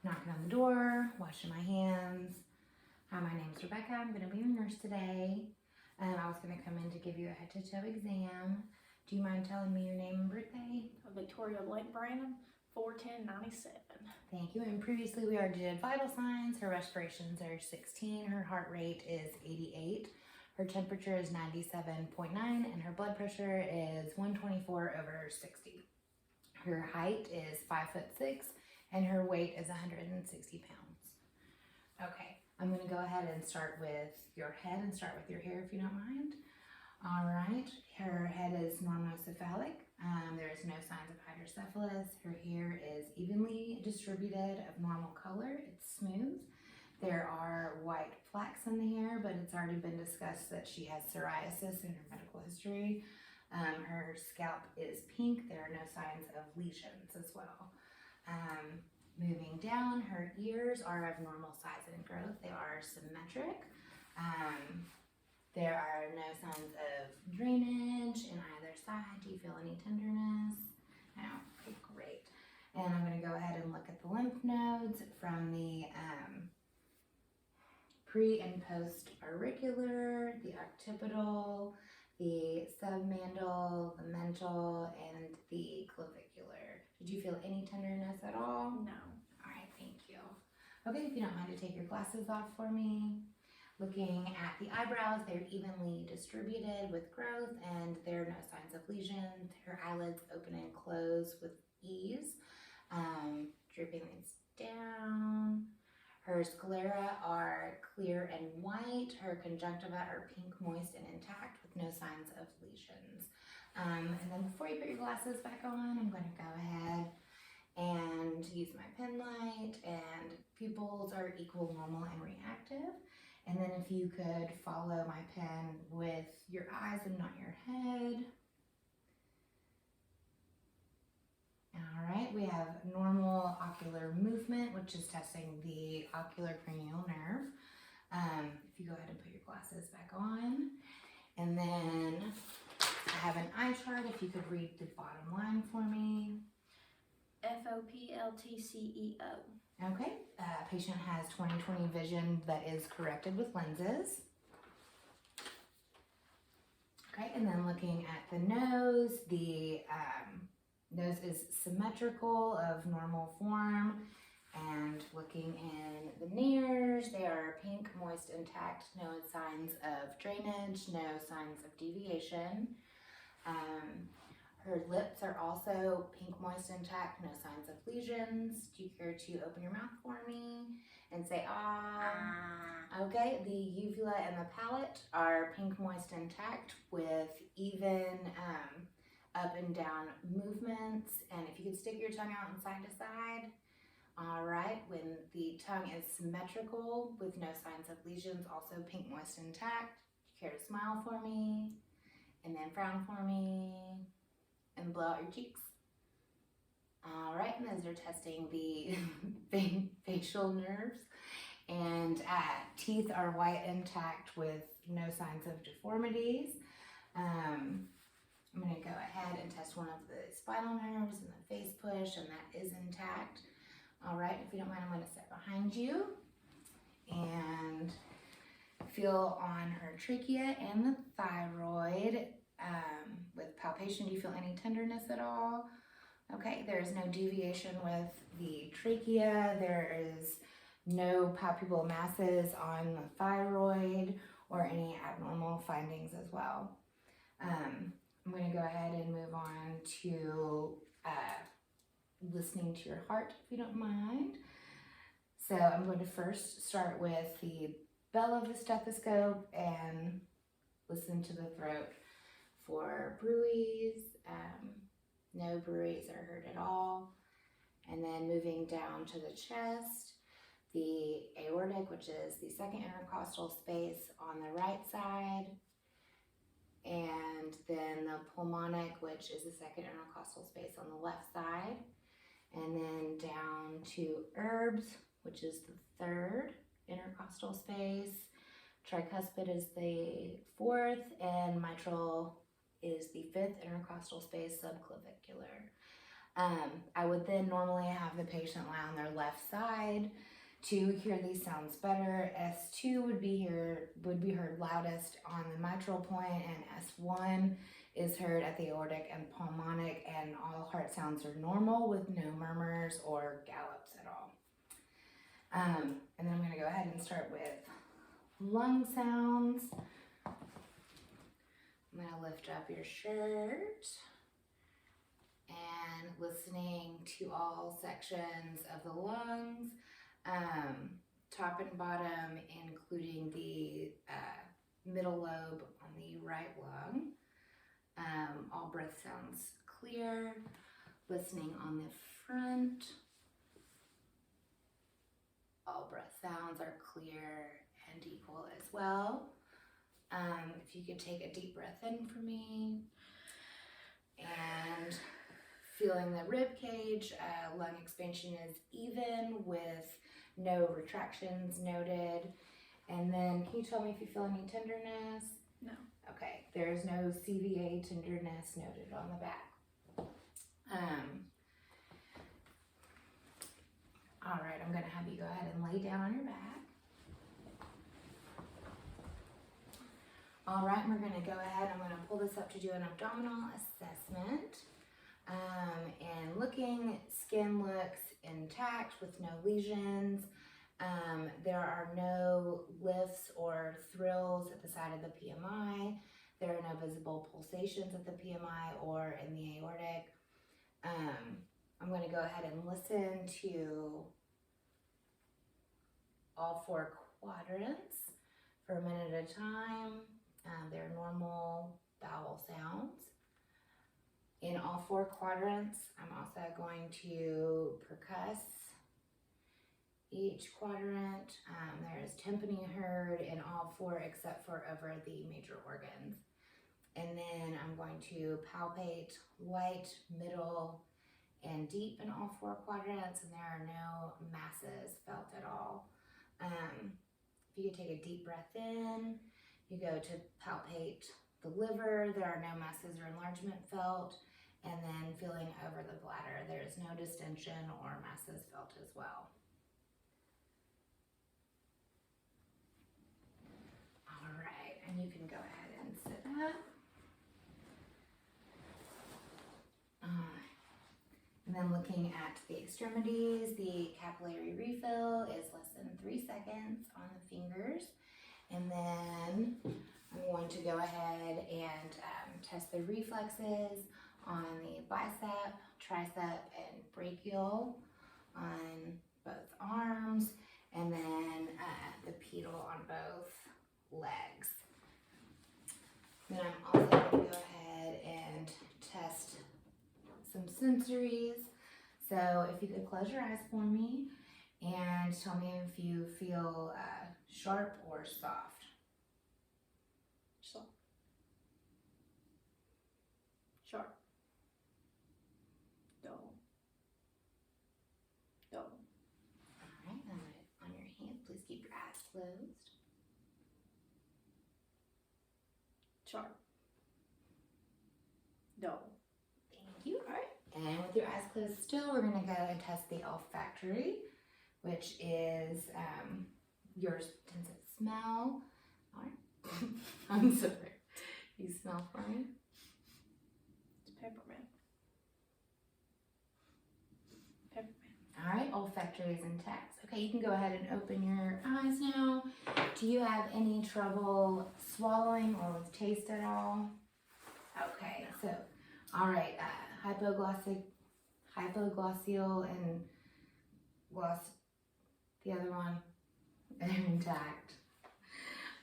knocking on the door, washing my hands. Hi, my name is Rebecca. I'm going to be your nurse today. I was going to come in to give you a head-to-toe exam. Do you mind telling me your name and birthday? Victoria Blake Branham, 41097. Thank you. And previously we already did vital signs. Her respirations are 16. Her heart rate is 88. Her temperature is 97.9 and her blood pressure is 124/60. Her height is 5'6" and her weight is 160 pounds. Okay, I'm gonna go ahead and start with your head and start with your hair if you don't mind. All right, her head is normocephalic. There is no signs of hydrocephalus. Her hair is evenly distributed of normal color. It's smooth. There are white plaques in the hair, but it's already been discussed that she has psoriasis in her medical history. Her scalp is pink. There are no signs of lesions as well. Moving down, her ears are of normal size and growth. They are symmetric. There are no signs of drainage in either side. Do you feel any tenderness? No? Okay, great. And I'm going to go ahead and look at the lymph nodes from the pre and post auricular, the occipital, the submental, the mental, and the clavicular. Did you feel any tenderness at all? No. All right, thank you. Okay, if you don't mind to take your glasses off for me. Looking at the eyebrows, they're evenly distributed with growth and there are no signs of lesions. Her eyelids open and close with ease. Drooping these down. Her sclera are clear and white. Her conjunctiva are pink, moist, and intact with no signs of lesions. And then before you put your glasses back on, I'm going to go ahead and use my pen light, and pupils are equal, normal, and reactive. And then if you could follow my pen with your eyes and not your head. All right, we have normal ocular movement, which is testing the ocular cranial nerve. If you go ahead and put your glasses back on. And then I have an eye chart, if you could read the bottom line for me. FOPLTCEO. Okay, patient has 20/20 vision that is corrected with lenses. Okay, and then looking at the nose, the nose is symmetrical of normal form. And looking in the nares, they are pink, moist, intact, no signs of drainage, no signs of deviation. Her lips are also pink, moist, intact, no signs of lesions. Do you care to open your mouth for me and say ah? Okay, the uvula and the palate are pink, moist, intact with even up and down movements. And if you could stick your tongue out and side to side. All right, when the tongue is symmetrical with no signs of lesions, also pink, moist, intact. Do you care to smile for me? And then frown for me. And blow out your cheeks. All right, and those are testing the facial nerves. And teeth are white, intact with no signs of deformities. I'm going to go ahead and test one of the spinal nerves and the face push, and that is intact. All right, if you don't mind, I'm going to step behind you and feel on her trachea and the thyroid. With palpation, do you feel any tenderness at all? Okay, there is no deviation with the trachea. There is no palpable masses on the thyroid or any abnormal findings as well. I'm going to go ahead and move on to listening to your heart, if you don't mind. So I'm going to first start with the bell of the stethoscope and listen to the throat for bruits. No bruits are heard at all. And then moving down to the chest, the aortic, which is the second intercostal space on the right side, and then the pulmonic, which is the second intercostal space on the left side, and then down to herbs, which is the third intercostal space. Tricuspid is the fourth, and mitral is the fifth intercostal space, subclavicular. I would then normally have the patient lie on their left side to hear these sounds better. S2 would be heard loudest on the mitral point, and S1 is heard at the aortic and pulmonic, and all heart sounds are normal with no murmurs or gallops at all. And then I'm going to go ahead and start with lung sounds. I'm going to lift up your shirt and listening to all sections of the lungs, top and bottom, including the middle lobe on the right lung. All breath sounds clear. Listening on the front. All breath sounds are clear and equal as well. If you could take a deep breath in for me. And feeling the rib cage, lung expansion is even with no retractions noted. And then can you tell me if you feel any tenderness? No. Okay, there is no CVA tenderness noted on the back. All right, I'm going to have you go ahead and lay down on your back. All right, we're going to go ahead. I'm going to pull this up to do an abdominal assessment. And looking, skin looks intact with no lesions. There are no lifts or thrills at the side of the PMI. There are no visible pulsations at the PMI or in the aortic. I'm going to go ahead and listen to all 4 quadrants for a minute at a time. They're normal vowel sounds. In all 4 quadrants, I'm also going to percuss each quadrant. There is tympany heard in all 4 except for over the major organs. And then I'm going to palpate light, middle, and deep in all 4 quadrants, and there are no masses felt at all. If you could take a deep breath in, you go to palpate the liver, there are no masses or enlargement felt, and then feeling over the bladder, there is no distension or masses felt as well. All right, and you can go ahead and sit up. And then looking at the extremities, the capillary refill is less than 3 seconds on the fingers. And then I'm going to go ahead and test the reflexes on the bicep, tricep, and brachial on both arms, and then the pedal on both legs. Then I'm also going to go ahead and test some sensories. So if you could close your eyes for me and tell me if you feel sharp or soft. Soft. Sharp. Dull. Dull. All right, and on your hand, please keep your eyes closed. Sharp. Dull. Thank you. All right. And with your eyes closed still, we're going to go and test the olfactory, which is your sense of smell. All right. I'm sorry. You smell for me? It's peppermint. Peppermint. All right. Olfactory is intact. Okay, you can go ahead and open your eyes now. Do you have any trouble swallowing or with taste at all? Okay. So, all right. Hypoglossial and the other one, they're intact.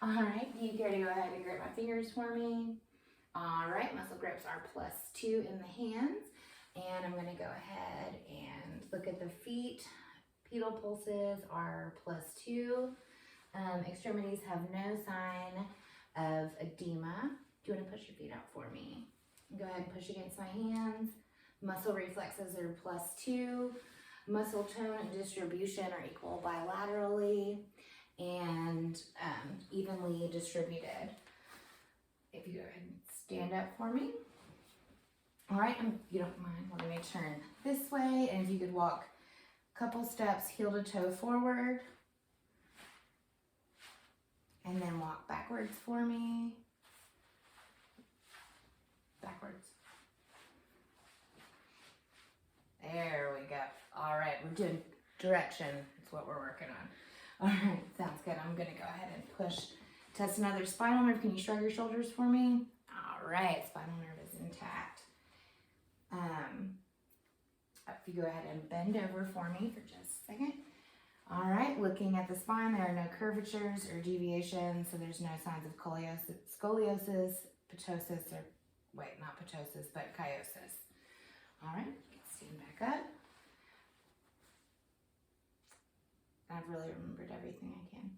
All right, do you care to go ahead and grip my fingers for me? All right, muscle grips are +2 in the hands. And I'm gonna go ahead and look at the feet. Pedal pulses are +2. Extremities have no sign of edema. Do you wanna push your feet out for me? Go ahead and push against my hands. Muscle reflexes are +2. Muscle tone and distribution are equal bilaterally and evenly distributed. If you go ahead and stand up for me. All right, you don't mind, let me turn this way, and if you could walk a couple steps heel to toe forward, and then walk backwards for me. Backwards. There we go. All right, we're doing direction. That's what we're working on. All right, sounds good. I'm gonna go ahead and push. Test another spinal nerve. Can you shrug your shoulders for me? All right, spinal nerve is intact. If you go ahead and bend over for me for just a second. All right, looking at the spine, there are no curvatures or deviations, so there's no signs of scoliosis, ptosis, or wait, not ptosis, but kyphosis. All right, stand back up. I've really remembered everything I can.